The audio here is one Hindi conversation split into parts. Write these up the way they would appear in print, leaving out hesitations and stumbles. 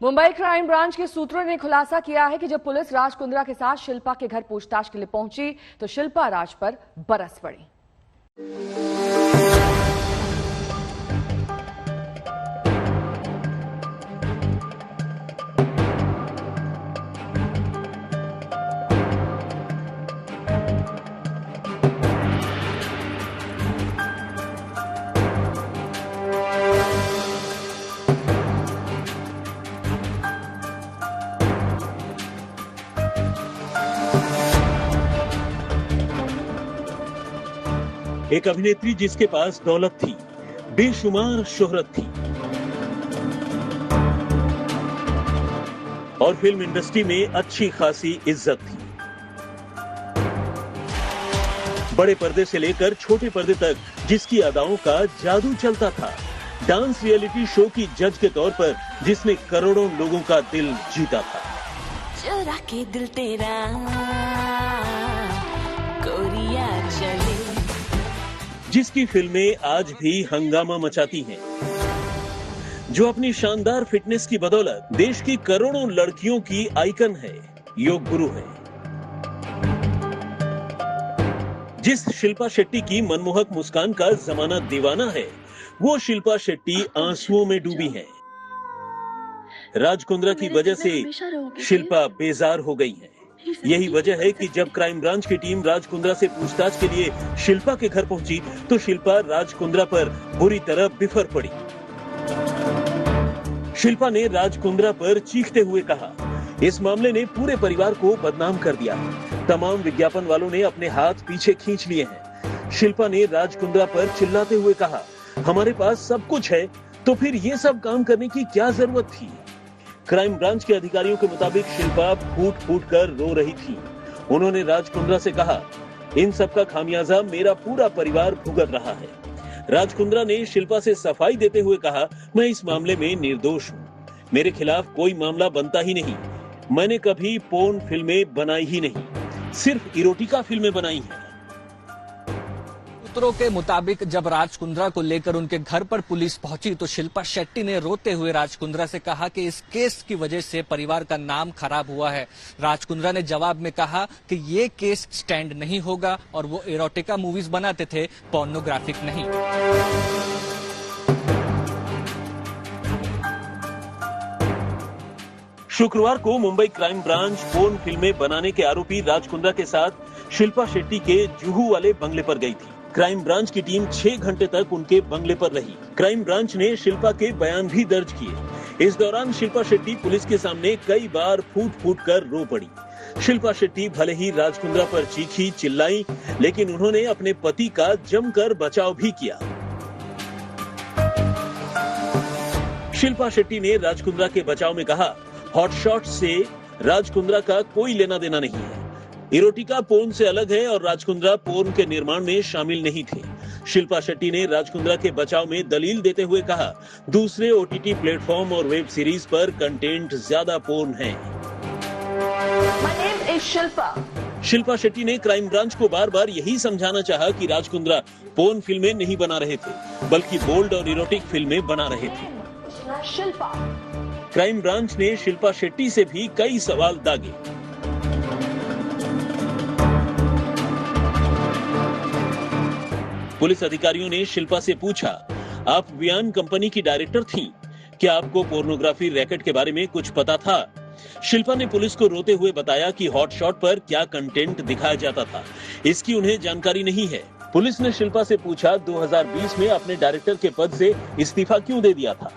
मुंबई क्राइम ब्रांच के सूत्रों ने खुलासा किया है कि जब पुलिस राज कुंद्रा के साथ शिल्पा के घर पूछताछ के लिए पहुंची तो शिल्पा राज पर बरस पड़ी। एक अभिनेत्री जिसके पास दौलत थी, बेशुमार शोहरत थी और फिल्म इंडस्ट्री में अच्छी खासी इज्जत थी। बड़े पर्दे से लेकर छोटे पर्दे तक जिसकी अदाओं का जादू चलता था, डांस रियलिटी शो की जज के तौर पर जिसने करोड़ों लोगों का दिल जीता था। चुरा के दिल तेरा कोरिया चले, जिसकी फिल्में आज भी हंगामा मचाती हैं, जो अपनी शानदार फिटनेस की बदौलत देश की करोड़ों लड़कियों की आइकन है, योग गुरु है। जिस शिल्पा शेट्टी की मनमोहक मुस्कान का जमाना दीवाना है, वो शिल्पा शेट्टी आंसुओं में डूबी है। राज कुंद्रा की वजह से शिल्पा बेजार हो गई है। यही वजह है कि जब क्राइम ब्रांच की टीम राज कुंद्रा से पूछताछ के लिए शिल्पा के घर पहुंची तो शिल्पा राज कुंद्रा पर बुरी तरह बिफर पड़ी। शिल्पा ने राज कुंद्रा पर चीखते हुए कहा, इस मामले ने पूरे परिवार को बदनाम कर दिया। तमाम विज्ञापन वालों ने अपने हाथ पीछे खींच लिए हैं। शिल्पा ने राज कुंद्रा पर चिल्लाते हुए कहा, हमारे पास सब कुछ है तो फिर ये सब काम करने की क्या जरूरत थी। क्राइम ब्रांच के अधिकारियों के मुताबिक शिल्पा फूट फूट कर रो रही थी। उन्होंने राज कुंद्रा से कहा, इन सब का खामियाजा मेरा पूरा परिवार भुगत रहा है। राज कुंद्रा ने शिल्पा से सफाई देते हुए कहा, मैं इस मामले में निर्दोष हूँ, मेरे खिलाफ कोई मामला बनता ही नहीं। मैंने कभी पोर्न फिल्में बनाई ही नहीं, सिर्फ इरोटिका फिल्में बनाई हैं। सूत्रों के मुताबिक जब राज कुंद्रा को लेकर उनके घर पर पुलिस पहुंची तो शिल्पा शेट्टी ने रोते हुए राज कुंद्रा से कहा कि इस केस की वजह से परिवार का नाम खराब हुआ है। राज कुंद्रा ने जवाब में कहा कि ये केस स्टैंड नहीं होगा और वो इरोटिका मूवीज बनाते थे, पोर्नोग्राफिक नहीं। शुक्रवार को मुंबई क्राइम ब्रांच पोर्न फिल्में बनाने के आरोपी राज कुंद्रा के साथ शिल्पा शेट्टी के जुहू वाले बंगले पर गई थी। क्राइम ब्रांच की टीम 6 घंटे तक उनके बंगले पर रही। क्राइम ब्रांच ने शिल्पा के बयान भी दर्ज किए। इस दौरान शिल्पा शेट्टी पुलिस के सामने कई बार फूट फूट कर रो पड़ी। शिल्पा शेट्टी भले ही राज कुंद्रा पर चीखी चिल्लाई, लेकिन उन्होंने अपने पति का जमकर बचाव भी किया। शिल्पा शेट्टी ने राज कुंद्रा के बचाव में कहा, हॉटशॉट से राज कुंद्रा का कोई लेना देना नहीं है। इरोटिका पोर्न से अलग है और राज कुंद्रा पोर्न के निर्माण में शामिल नहीं थे। शिल्पा शेट्टी ने राज कुंद्रा के बचाव में दलील देते हुए कहा, दूसरे ओटीटी प्लेटफॉर्म और वेब सीरीज पर कंटेंट ज्यादा पोर्न है। शिल्पा शेट्टी ने क्राइम ब्रांच को बार बार यही समझाना चाहा कि राज कुंद्रा पोर्न फिल्में नहीं बना रहे थे, बल्कि बोल्ड और इरोटिक फिल्में बना रहे थे। क्राइम ब्रांच ने शिल्पा शेट्टी से भी कई सवाल दागे। पुलिस अधिकारियों ने शिल्पा से पूछा, आप वियान कंपनी की डायरेक्टर थीं, क्या आपको पोर्नोग्राफी रैकेट के बारे में कुछ पता था? शिल्पा ने पुलिस को रोते हुए बताया कि हॉटशॉट पर क्या कंटेंट दिखाया जाता था, इसकी उन्हें जानकारी नहीं है। पुलिस ने शिल्पा से पूछा, 2020 में अपने डायरेक्टर के पद से इस्तीफा क्यों दे दिया था?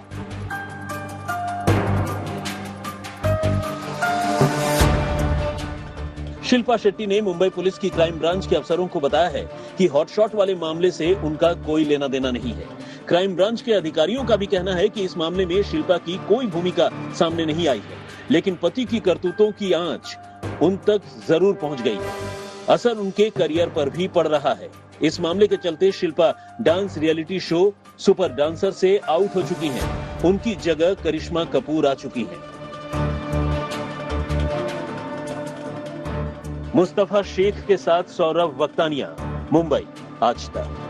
शिल्पा शेट्टी ने मुंबई पुलिस की क्राइम ब्रांच के अफसरों को बताया है कि हॉटशॉट वाले मामले से उनका कोई लेना देना नहीं है। क्राइम ब्रांच के अधिकारियों का भी कहना है कि इस मामले में शिल्पा की कोई भूमिका सामने नहीं आई है, लेकिन पति की करतूतों की आंच उन तक जरूर पहुंच गई है। असर उनके करियर पर भी पड़ रहा है। इस मामले के चलते Shilpa dance reality show super dancer से आउट हो चुकी हैं। उनकी जगह करिश्मा कपूर आ चुकी है। मुस्तफा शेख के साथ सौरभ वक्तानिया, मुंबई, आज तक।